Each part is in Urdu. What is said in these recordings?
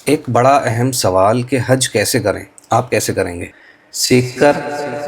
ایک بڑا اہم سوال کہ حج کیسے کریں، آپ کیسے کریں گے، سیکھ کر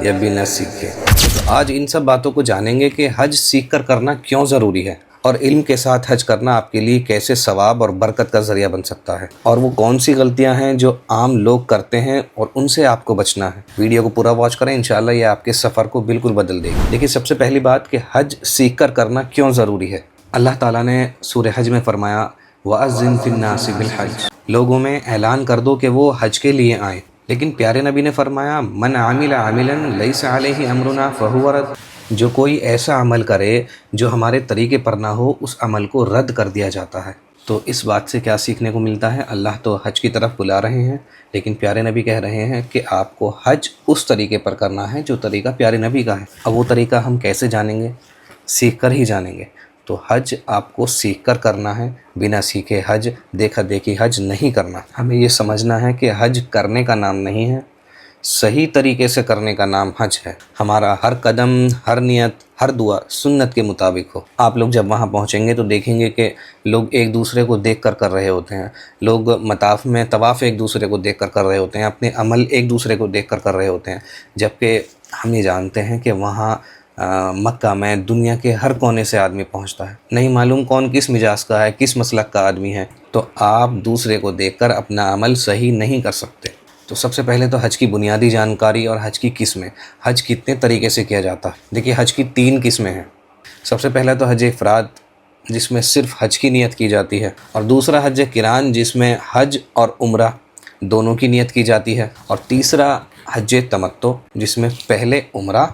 یا بنا سیکھے؟ تو آج ان سب باتوں کو جانیں گے کہ حج سیکھ کر کرنا کیوں ضروری ہے، اور علم کے ساتھ حج کرنا آپ کے لیے کیسے ثواب اور برکت کا ذریعہ بن سکتا ہے، اور وہ کون سی غلطیاں ہیں جو عام لوگ کرتے ہیں اور ان سے آپ کو بچنا ہے۔ ویڈیو کو پورا واچ کریں، انشاءاللہ یہ آپ کے سفر کو بالکل بدل دے گی۔ دیکھیے، سب سے پہلی بات کہ حج سیکھ کر کرنا کیوں ضروری ہے۔ اللہ تعالیٰ نے سورہ حج میں فرمایا وَأَذِّن فِي النَّاسِ بِالْحَجِّ، لوگوں میں اعلان کر دو کہ وہ حج کے لیے آئیں۔ لیکن پیارے نبی نے فرمایا من عمل عملا لیس علیہ امرنا فہو رد، جو کوئی ایسا عمل کرے جو ہمارے طریقے پر نہ ہو، اس عمل کو رد کر دیا جاتا ہے۔ تو اس بات سے کیا سیکھنے کو ملتا ہے؟ اللہ تو حج کی طرف بلا رہے ہیں، لیکن پیارے نبی کہہ رہے ہیں کہ آپ کو حج اس طریقے پر کرنا ہے جو طریقہ پیارے نبی کا ہے۔ اب وہ طریقہ ہم کیسے جانیں گے؟ سیکھ کر ہی جانیں گے۔ تو حج آپ کو سیکھ کر کرنا ہے، بنا سیکھے حج، دیکھا دیکھی حج نہیں کرنا۔ ہمیں یہ سمجھنا ہے کہ حج کرنے کا نام نہیں ہے، صحیح طریقے سے کرنے کا نام حج ہے۔ ہمارا ہر قدم، ہر نیت، ہر دعا سنت کے مطابق ہو۔ آپ لوگ جب وہاں پہنچیں گے تو دیکھیں گے کہ لوگ ایک دوسرے کو دیکھ کر رہے ہوتے ہیں، لوگ مطاف میں طواف ایک دوسرے کو دیکھ کر رہے ہوتے ہیں، اپنے عمل ایک دوسرے کو دیکھ کر رہے ہوتے ہیں، جبکہ ہم یہ جانتے ہیں کہ وہاں مکہ میں دنیا کے ہر کونے سے آدمی پہنچتا ہے، نہیں معلوم کون کس مزاج کا ہے، کس مسلک کا آدمی ہے۔ تو آپ دوسرے کو دیکھ کر اپنا عمل صحیح نہیں کر سکتے۔ تو سب سے پہلے تو حج کی بنیادی جانکاری اور حج کی قسمیں، حج کتنے طریقے سے کیا جاتا ہے۔ دیکھیے، حج کی 3 قسمیں ہیں۔ سب سے پہلا تو حج افراد، جس میں صرف حج کی نیت کی جاتی ہے، اور دوسرا حج قران، جس میں حج اور عمرہ دونوں کی نیت کی جاتی ہے، اور تیسرا حج تمتع، جس میں پہلے عمرہ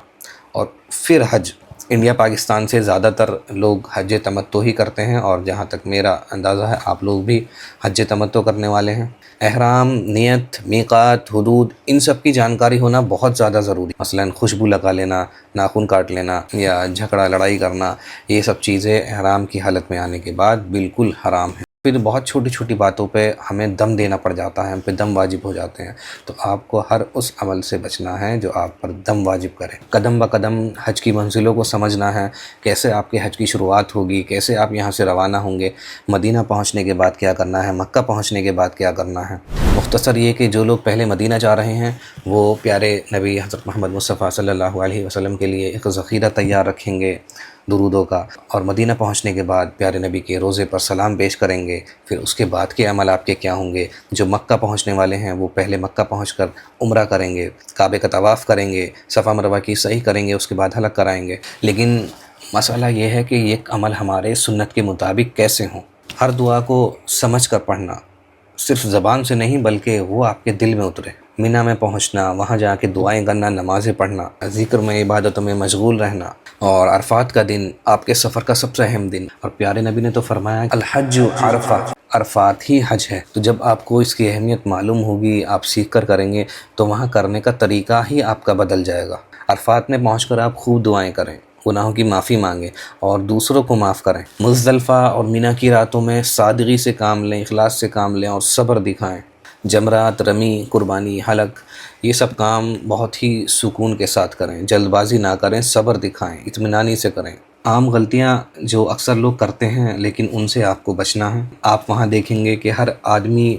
اور پھر حج۔ انڈیا پاکستان سے زیادہ تر لوگ حج تمتع ہی کرتے ہیں، اور جہاں تک میرا اندازہ ہے آپ لوگ بھی حج تمتع کرنے والے ہیں۔ احرام، نیت، میقات، حدود، ان سب کی جانکاری ہونا بہت زیادہ ضروری ہے۔ مثلا خوشبو لگا لینا، ناخن کاٹ لینا یا جھگڑا لڑائی کرنا، یہ سب چیزیں احرام کی حالت میں آنے کے بعد بالکل حرام ہیں۔ پھر بہت چھوٹی چھوٹی باتوں پہ ہمیں دم دینا پڑ جاتا ہے، ہم پہ دم واجب ہو جاتے ہیں۔ تو آپ کو ہر اس عمل سے بچنا ہے جو آپ پر دم واجب کرے۔ قدم بہ قدم حج کی منزلوں کو سمجھنا ہے، کیسے آپ کے حج کی شروعات ہوگی، کیسے آپ یہاں سے روانہ ہوں گے، مدینہ پہنچنے کے بعد کیا کرنا ہے، مکہ پہنچنے کے بعد کیا کرنا ہے۔ مختصر یہ کہ جو لوگ پہلے مدینہ جا رہے ہیں وہ پیارے نبی حضرت محمد مصطفیٰ صلی اللہ علیہ وسلم کے لیے ایک ذخیرہ تیار رکھیں گے درودوں کا، اور مدینہ پہنچنے کے بعد پیارے نبی کے روضے پر سلام پیش کریں گے۔ پھر اس کے بعد کے عمل آپ کے کیا ہوں گے؟ جو مکہ پہنچنے والے ہیں وہ پہلے مکہ پہنچ کر عمرہ کریں گے، کعبے کا طواف کریں گے، صفا مروہ کی صحیح کریں گے، اس کے بعد حلق کرائیں گے۔ لیکن مسئلہ یہ ہے کہ یہ عمل ہمارے سنت کے مطابق کیسے ہوں۔ ہر دعا کو سمجھ کر پڑھنا، صرف زبان سے نہیں بلکہ وہ آپ کے دل میں اترے۔ مینا میں پہنچنا، وہاں جا کے دعائیں کرنا، نمازیں پڑھنا، ذکر میں، عبادتوں میں مشغول رہنا، اور عرفات کا دن آپ کے سفر کا سب سے اہم دن، اور پیارے نبی نے تو فرمایا الحج عرفہ، عرفات ہی حج ہے۔ تو جب آپ کو اس کی اہمیت معلوم ہوگی، آپ سیکھ کر کریں گے تو وہاں کرنے کا طریقہ ہی آپ کا بدل جائے گا۔ عرفات میں پہنچ کر آپ خوب دعائیں کریں، گناہوں کی معافی مانگیں اور دوسروں کو معاف کریں۔ مزدلفہ اور مینا کی راتوں میں سادگی سے کام لیں، اخلاص سے کام لیں اور صبر دکھائیں۔ جمرات، رمی، قربانی، حلق، یہ سب کام بہت ہی سکون کے ساتھ کریں، جلد بازی نہ کریں، صبر دکھائیں، اطمینانی سے کریں۔ عام غلطیاں جو اکثر لوگ کرتے ہیں لیکن ان سے آپ کو بچنا ہے۔ آپ وہاں دیکھیں گے کہ ہر آدمی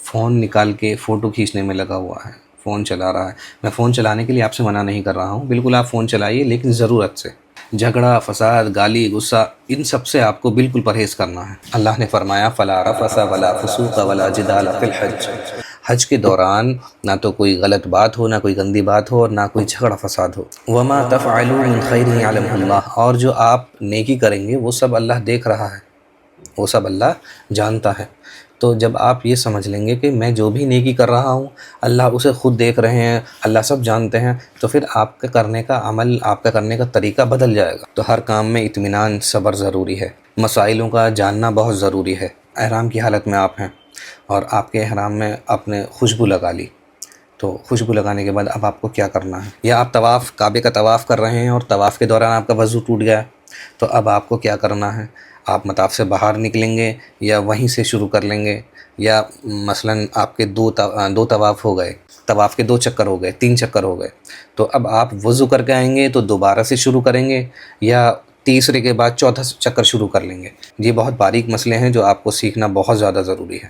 فون نکال کے فوٹو کھینچنے میں لگا ہوا ہے، فون چلا رہا ہے۔ میں فون چلانے کے لیے آپ سے منع نہیں کر رہا ہوں، بالکل آپ فون چلائیے، لیکن ضرورت سے۔ جھگڑا، فساد، گالی، غصہ، ان سب سے آپ کو بالکل پرہیز کرنا ہے۔ اللہ نے فرمایا فَلَا رَفَثَ وَلَا فُسُوقَ وَلَا جِدَالَ فِي الْحَجِّ، حج کے دوران نہ تو کوئی غلط بات ہو، نہ کوئی گندی بات ہو، اور نہ کوئی جھگڑا فساد ہو۔ وَمَا تَفْعَلُوا مِنْ خَيْرٍ يَعْلَمْهُ اللَّهُ، اور جو آپ نیکی کریں گے وہ سب اللہ دیکھ رہا ہے، وہ سب اللہ جانتا ہے۔ تو جب آپ یہ سمجھ لیں گے کہ میں جو بھی نیکی کر رہا ہوں اللہ اسے خود دیکھ رہے ہیں، اللہ سب جانتے ہیں، تو پھر آپ کا کرنے کا عمل، آپ کا کرنے کا طریقہ بدل جائے گا۔ تو ہر کام میں اطمینان، صبر ضروری ہے، مسائلوں کا جاننا بہت ضروری ہے۔ احرام کی حالت میں آپ ہیں اور آپ کے احرام میں آپ نے خوشبو لگا لی، تو خوشبو لگانے کے بعد اب آپ کو کیا کرنا ہے؟ یا آپ کعبے کا طواف کر رہے ہیں اور طواف کے دوران آپ کا وضو ٹوٹ گیا، تو اب آپ کو کیا کرنا ہے؟ آپ مطاف سے باہر نکلیں گے یا وہیں سے شروع کر لیں گے؟ یا مثلا آپ کے دو طواف ہو گئے، طواف کے 2 چکر ہو گئے، 3 چکر ہو گئے، تو اب آپ وضو کر کے آئیں گے تو دوبارہ سے شروع کریں گے یا تیسرے کے بعد چوتھا چکر شروع کر لیں گے؟ یہ بہت باریک مسئلے ہیں جو آپ کو سیکھنا بہت زیادہ ضروری ہے۔